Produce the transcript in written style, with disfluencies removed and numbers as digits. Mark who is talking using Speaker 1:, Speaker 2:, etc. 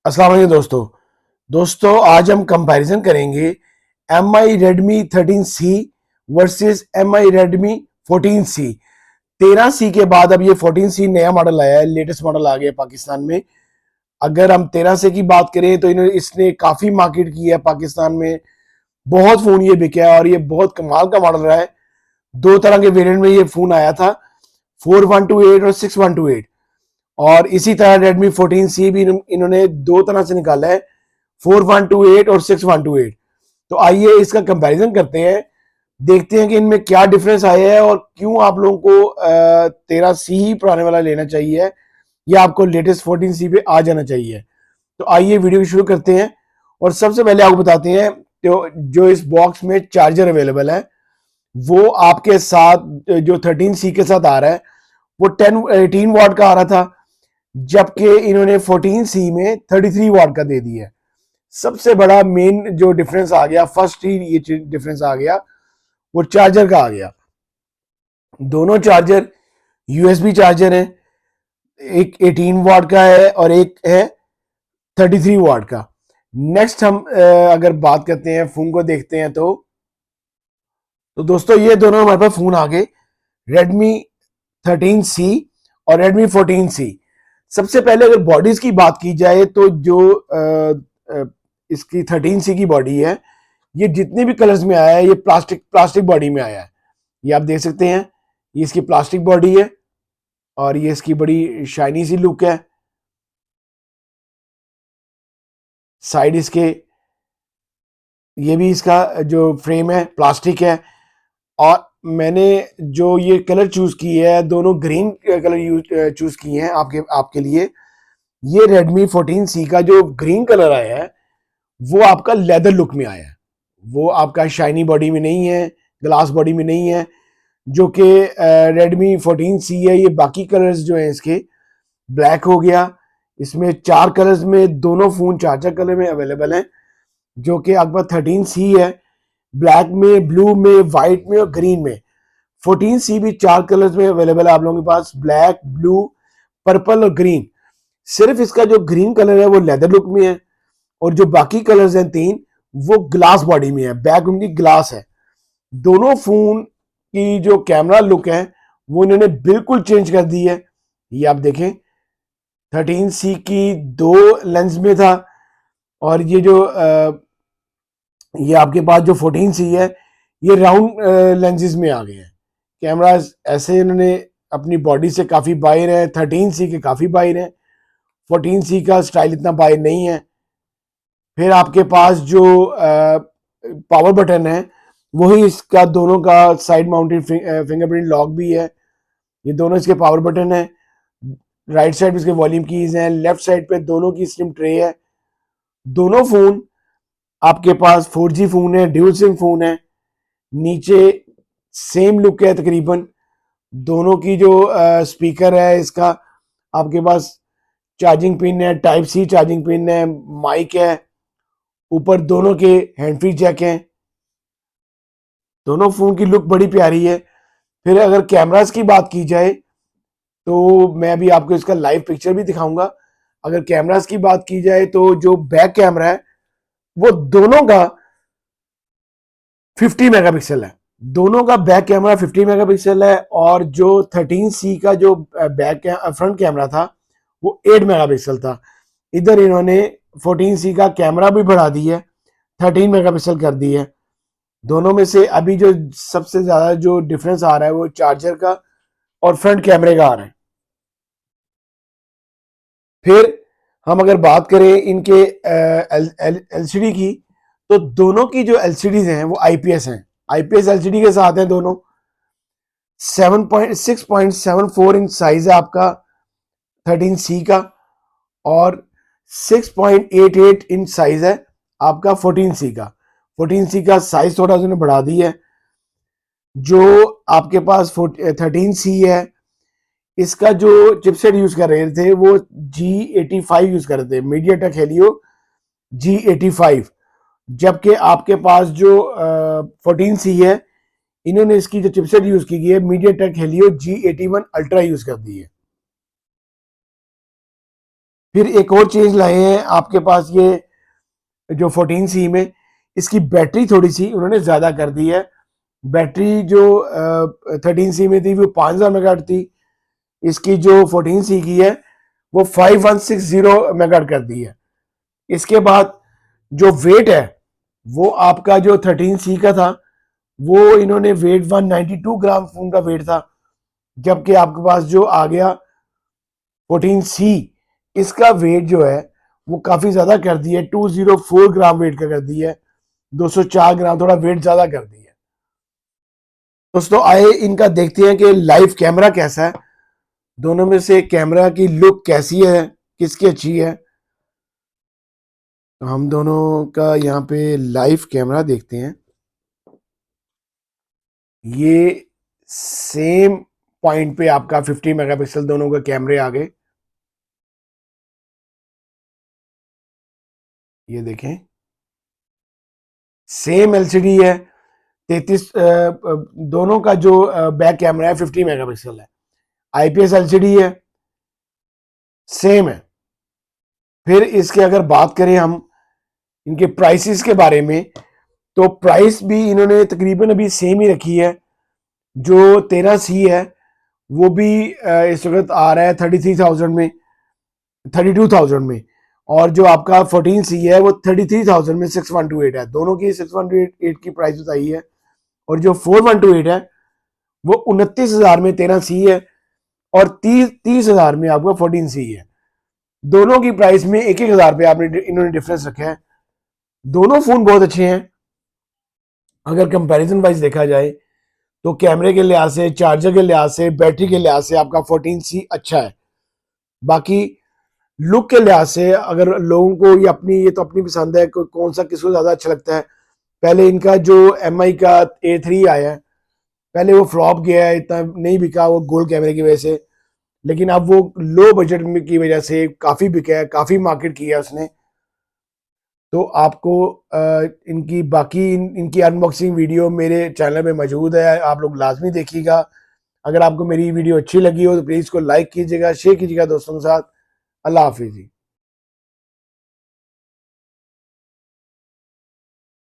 Speaker 1: अस्सलाम वालेकुम दोस्तों आज हम कंपैरिजन करेंगे MI Redmi 13C versus MI Redmi 14C। 13C के बाद अब ये 14C नया मॉडल आया है, लेटेस्ट मॉडल आ गया पाकिस्तान में। अगर हम 13C की बात करें तो इसने काफी मार्केट की है पाकिस्तान में। बहुत फोन ये बिका है और ये बहुत कमाल का मॉडल रहा है। दो तरह के वेरिएंट में ये फोन आया था, 4128 और 6128। और इसी तरह Redmi 14C भी इन्होंने दो तरह से निकाला है, 4128 और 6128। तो आइए इसका कंपैरिजन करते हैं, देखते हैं कि इनमें क्या डिफरेंस आया है और क्यों आप लोगों को 13C ही पुराने वाला लेना चाहिए या आपको लेटेस्ट 14C पे आ जाना चाहिए। तो आइए वीडियो शुरू करते हैं। और सबसे पहले आपको बताते हैं तो जो इस बॉक्स में चार्जर अवेलेबल है वो आपके साथ जो 13C के साथ आ रहा है वो 18 वाट का आ रहा था, जबकि इन्होंने 14C में 33 वाट का दे दिया है। सबसे बड़ा मेन जो डिफरेंस आ गया, फर्स्ट ही ये डिफरेंस आ गया, वो चार्जर का आ गया। दोनों चार्जर USB चार्जर है, एक 18 वाट का है और एक है 33 वाट का। नेक्स्ट हम अगर बात करते हैं फोन को देखते हैं तो दोस्तों ये दोनों हमारे पास फोन आ गए, Redmi 13C और Redmi 14C। सबसे पहले अगर बॉडीज की बात की जाए तो जो इसकी 13C की बॉडी है, ये जितने भी कलर्स में आया है ये प्लास्टिक बॉडी में आया है। ये आप देख सकते हैं, ये इसकी प्लास्टिक बॉडी है और ये इसकी बड़ी शाइनी सी लुक है। साइड इसके ये भी इसका जो फ्रेम है प्लास्टिक है। और मैंने जो ये कलर चूज की है, दोनों ग्रीन कलर चूज किए हैं आपके लिए। ये Redmi 14C का जो ग्रीन कलर आया है वो आपका लेदर लुक में आया है, वो आपका शाइनी बॉडी में नहीं है, ग्लास बॉडी में नहीं है, जो कि Redmi 14C है। ये बाकी कलर्स जो हैं इसके, ब्लैक हो गया, इसमें चार कलर्स में दोनों फोन चार चार कलर में अवेलेबल हैं, जो कि आपका 13C है ब्लैक में, ब्लू में, व्हाइट में और ग्रीन में। 14C भी चार कलर्स में अवेलेबल है आप लोगों के पास, ब्लैक, ब्लू, पर्पल और ग्रीन। सिर्फ इसका जो ग्रीन कलर है वो लेदर लुक में है और जो बाकी कलर्स हैं तीन वो ग्लास बॉडी में है, बैक उनकी ग्लास है। दोनों फोन की जो कैमरा लुक है वो इन्होंने बिल्कुल चेंज कर दी है। ये आप देखें, 13C की दो लेंस में था और ये आपके पास जो 14C है ये राउंड लेंसेज में आ गए हैं। कैमरास ऐसे इन्होंने अपनी बॉडी से काफी बाहर है, 13C के काफी बाहर है, 14C का स्टाइल इतना बाहर नहीं है। फिर आपके पास जो पावर बटन है वही इसका दोनों का साइड माउंटेड फिंगरप्रिंट लॉक भी है। ये दोनों इसके पावर बटन है। राइट साइड पे इसके वॉल्यूम कीज हैं, लेफ्ट साइड पे दोनों की स्लिम ट्रे है। दोनों फोन आपके पास 4G फोन है, ड्यूल सिम फोन है। नीचे सेम लुक है तकरीबन। दोनों की जो स्पीकर है इसका, आपके पास चार्जिंग पिन है, टाइप सी चार्जिंग पिन है, माइक है, ऊपर दोनों के हैंड फ्री जैक हैं। दोनों फोन की लुक बड़ी प्यारी है। फिर अगर कैमरास की बात की जाए तो मैं अभी आपको इसका लाइव पिक्चर भी दिखाऊंगा। अगर कैमरास की बात की जाए तो जो बैक कैमरा है वो दोनों का 50 मेगापिक्सल है। दोनों का बैक कैमरा 50 मेगापिक्सल है और जो 13C का जो फ्रंट कैमरा था वो 8 मेगापिक्सल था। इधर इन्होंने 14C का कैमरा भी बढ़ा दी है, 13 मेगापिक्सल कर दी है। दोनों में से अभी जो सबसे ज्यादा जो डिफरेंस आ रहा है वो चार्जर का और फ्रंट कैमरे का आ रहा है। फिर हम अगर बात करें इनके एलसीडी की, तो दोनों की जो एलसीडीज हैं वो आईपीएस हैं, आईपीएस एलसीडी के साथ हैं दोनों। 6.74 इंच साइज है आपका 13C का और 6.88 इंच साइज है आपका 14C का। 14C का साइज थोड़ा सा बढ़ा दी है। जो आपके पास 13C है इसका जो चिपसेट यूज कर रहे थे वो G85 यूज कर रहे थे, मीडियाटेक हेलियो G85। जबकि आपके पास जो 14C है इन्होंने इसकी जो चिपसेट यूज की है MediaTek Helio G81 ultra use कर दी है। फिर एक और चेंज लाए हैं आपके पास, ये जो 14C में इसकी बैटरी थोड़ी सी उन्होंने ज्यादा कर दी है। बैटरी जो 13C में थी वो 5000 मेगाहर्ट्ज थी, इसकी जो 14C की है वो 5160 मेगाहर्ट्ज कर दी है। इसके बाद जो वेट है वो आपका जो 13C का था वो इन्होंने वेट 192 ग्राम फोन का वेट था, जबकि आपके पास जो आ गया 14C इसका वेट जो है वो काफी ज्यादा कर दिया है, 204 ग्राम वेट का कर दिया है, 204 ग्राम थोड़ा वेट ज्यादा कर दिया है। दोस्तों आए इनका देखते हैं कि लाइव कैमरा कैसा है, दोनों में से कैमरा की लुक कैसी है, किसकी अच्छी है। तो हम दोनों का यहाँ पे लाइव कैमरा देखते हैं। ये सेम पॉइंट पे आपका 50 मेगापिक्सल दोनों के कैमरे आ गए। ये देखें सेम एलसीडी है, 33 दोनों का जो बैक कैमरा है 50 मेगापिक्सल है, आईपीएस एलसीडी है, सेम है। फिर इसके अगर बात करें हम इनके प्राइसेस के बारे में, तो प्राइस भी इन्होंने तकरीबन अभी सेम ही रखी है। जो 13C है वो भी इस वक्त आ रहा है 33,000 में, 32,000 में, और जो आपका 14C है वो 33,000 में 6128 है। दोनों की 6128 की प्राइस बताई है। और जो 4128 है वो 29,000 में 13C है और 30,000 में आपका 14C है। दोनों की प्राइस में एक हजार रुपये आपने इन्होंने डिफरेंस रखा है। दोनों फोन बहुत अच्छे हैं। अगर कंपैरिजन वाइज देखा जाए तो कैमरे के लिहाज से, चार्जर के लिहाज से, बैटरी के लिहाज से आपका 14C अच्छा है। बाकी लुक के लिहाज से अगर लोगों को ये तो अपनी पसंद है कौन सा किसको ज्यादा अच्छा लगता है। पहले इनका जो MI का A3 आया है, पहले वो फ्लॉप गया है, इतना नहीं बिका वो गोल कैमरे की वजह से, लेकिन अब वो लो बजट में की वजह से काफी बिका है, काफी मार्केट किया है उसने। तो आपको इनकी बाकी इनकी अनबॉक्सिंग वीडियो मेरे चैनल में मौजूद है, आप लोग लाजमी देखिएगा। अगर आपको मेरी वीडियो अच्छी लगी हो तो प्लीज़ इसको लाइक कीजिएगा, शेयर कीजिएगा दोस्तों के साथ। अल्लाह हाफिज़ जी।